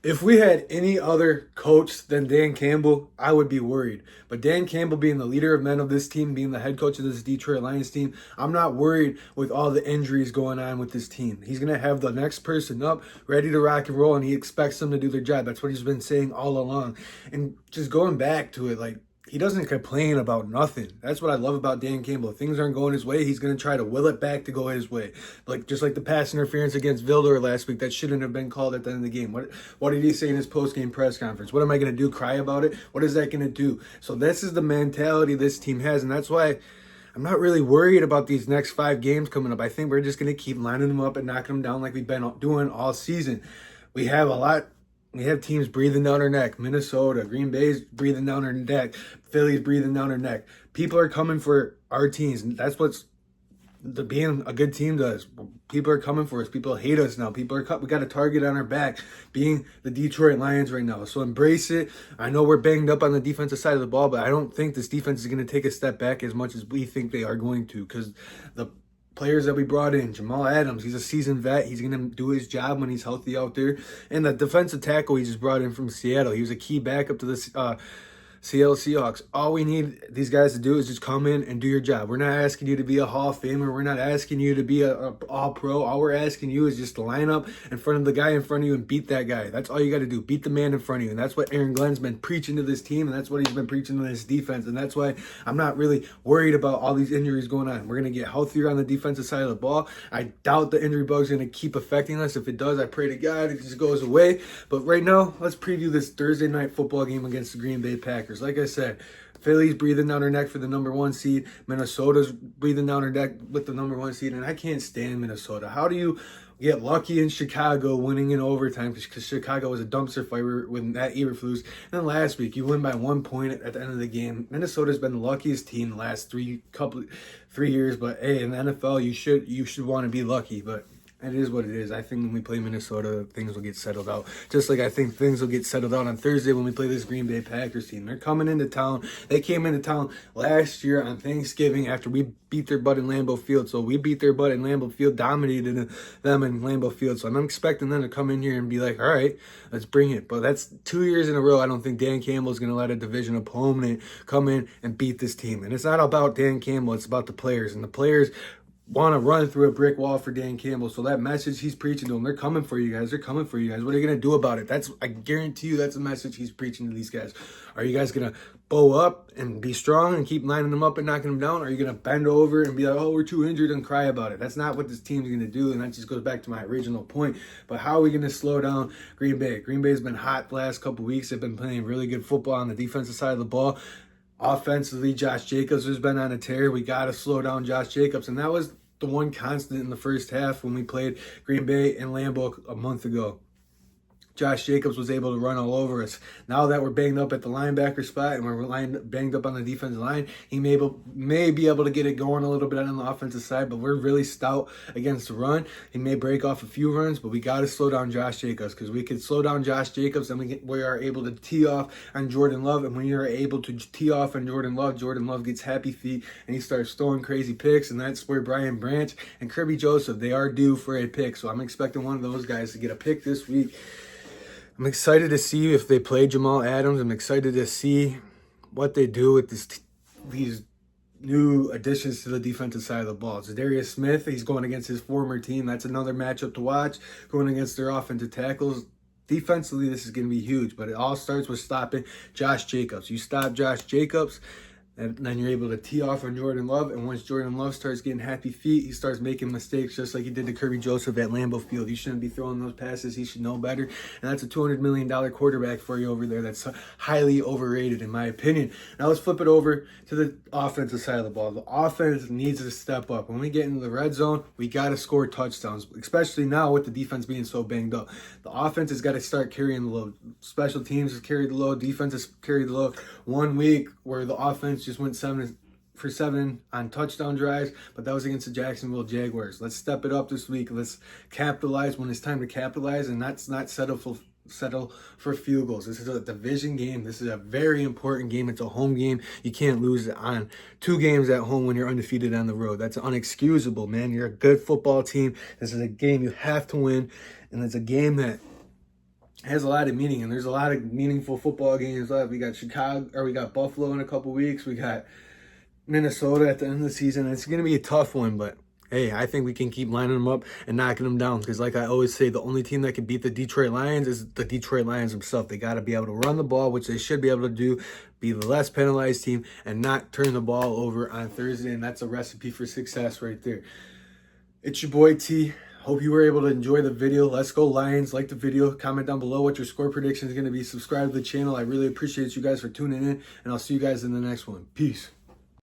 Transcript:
If we had any other coach than Dan Campbell, I would be worried. But Dan Campbell being the leader of men of this team, being the head coach of this Detroit Lions team, I'm not worried with all the injuries going on with this team. He's going to have the next person up, ready to rock and roll, and he expects them to do their job. That's what he's been saying all along. And just going back to it, like, he doesn't complain about nothing. That's what I love about Dan Campbell. If things aren't going his way, he's going to try to will it back to go his way. Like just like the pass interference against Vildor last week, that shouldn't have been called at the end of the game. What did he say in his post-game press conference? What am I going to do? Cry about it? What is that going to do? So this is the mentality this team has, and that's why I'm not really worried about these next 5 games coming up. I think we're just going to keep lining them up and knocking them down like we've been doing all season. We have teams breathing down our neck. Minnesota, Green Bay's breathing down our neck. Philly's breathing down our neck. People are coming for our teams. And that's what's being a good team does. People are coming for us. People hate us now. We got a target on our back being the Detroit Lions right now. So embrace it. I know we're banged up on the defensive side of the ball, but I don't think this defense is going to take a step back as much as we think they are going to, because the players that we brought in, Jamal Adams, he's a seasoned vet. He's going to do his job when he's healthy out there. And the defensive tackle he just brought in from Seattle, he was a key backup to the Seattle Seahawks. All we need these guys to do is just come in and do your job. We're not asking you to be a Hall of Famer. We're not asking you to be a all-pro. All we're asking you is just to line up in front of the guy in front of you and beat that guy. That's all you got to do. Beat the man in front of you. And that's what Aaron Glenn's been preaching to this team, and that's what he's been preaching to this defense. And that's why I'm not really worried about all these injuries going on. We're going to get healthier on the defensive side of the ball. I doubt the injury bug's going to keep affecting us. If it does, I pray to God it just goes away. But right now, let's preview this Thursday night football game against the Green Bay Packers. Like I said, Philly's breathing down her neck for the number 1 seed. Minnesota's breathing down her neck with the number 1 seed. And I can't stand Minnesota. How do you get lucky in Chicago winning in overtime? Because Chicago was a dumpster fire with Matt Eberflus. And then last week, you win by 1 point at the end of the game. Minnesota's been the luckiest team the last 3 years. But hey, in the NFL, you should want to be lucky. But it is what it is. I think when we play Minnesota, things will get settled out. Just like I think things will get settled out on Thursday when we play this Green Bay Packers team. They're coming into town. They came into town last year on Thanksgiving after we beat their butt in Lambeau Field. So we beat their butt in Lambeau Field, dominated them in Lambeau Field. So I'm expecting them to come in here and be like, all right, let's bring it. But that's 2 years in a row. I don't think Dan Campbell is going to let a division opponent come in and beat this team. And it's not about Dan Campbell. It's about the players. And the players want to run through a brick wall for Dan Campbell. So that message he's preaching to them, they're coming for you guys. They're coming for you guys. What are you going to do about it? I guarantee you that's a message he's preaching to these guys. Are you guys going to bow up and be strong and keep lining them up and knocking them down? Or are you going to bend over and be like, oh, we're too injured and cry about it? That's not what this team's going to do. And that just goes back to my original point. But how are we going to slow down Green Bay? Green Bay's been hot the last couple weeks. They've been playing really good football on the defensive side of the ball. Offensively, Josh Jacobs has been on a tear. We got to slow down Josh Jacobs. And that was the one constant in the first half when we played Green Bay and Lambeau a month ago. Josh Jacobs was able to run all over us. Now that we're banged up at the linebacker spot and we're banged up on the defensive line, he may be able to get it going a little bit on the offensive side, but we're really stout against the run. He may break off a few runs, but we got to slow down Josh Jacobs, because we can slow down Josh Jacobs and we are able to tee off on Jordan Love. And when you're able to tee off on Jordan Love gets happy feet and he starts throwing crazy picks, and that's where Brian Branch and Kirby Joseph, they are due for a pick. So I'm expecting one of those guys to get a pick this week. I'm excited to see if they play Jamal Adams. I'm excited to see what they do with these new additions to the defensive side of the ball. Darius Smith, he's going against his former team. That's another matchup to watch, going against their offensive tackles. Defensively, this is going to be huge, but it all starts with stopping Josh Jacobs. You stop Josh Jacobs, and then you're able to tee off on Jordan Love. And once Jordan Love starts getting happy feet, he starts making mistakes just like he did to Kirby Joseph at Lambeau Field. He shouldn't be throwing those passes. He should know better. And that's a $200 million quarterback for you over there. That's highly overrated in my opinion. Now let's flip it over to the offensive side of the ball. The offense needs to step up. When we get into the red zone, we got to score touchdowns, especially now with the defense being so banged up. The offense has got to start carrying the load. Special teams has carried the load. Defense has carried the load. 1 week where the offense just went 7 for 7 on touchdown drives, but that was against the Jacksonville Jaguars. Let's step it up this week. Let's capitalize when it's time to capitalize, and that's not settle for field goals. This is a division game. This is a very important game. It's a home game. You can't lose on 2 games at home when you're undefeated on the road. That's unexcusable, man. You're a good football team. This is a game you have to win, and it's a game that has a lot of meaning, and there's a lot of meaningful football games left. We got Buffalo in a couple weeks. We got Minnesota at the end of the season. It's going to be a tough one, but hey, I think we can keep lining them up and knocking them down, because like I always say, the only team that can beat the Detroit Lions is the Detroit Lions themselves. They got to be able to run the ball, which they should be able to do, be the less penalized team, and not turn the ball over on Thursday, and that's a recipe for success right there. It's your boy T. Hope you were able to enjoy the video. Let's go Lions. Like the video. Comment down below what your score prediction is going to be. Subscribe to the channel. I really appreciate you guys for tuning in, and I'll see you guys in the next one. Peace.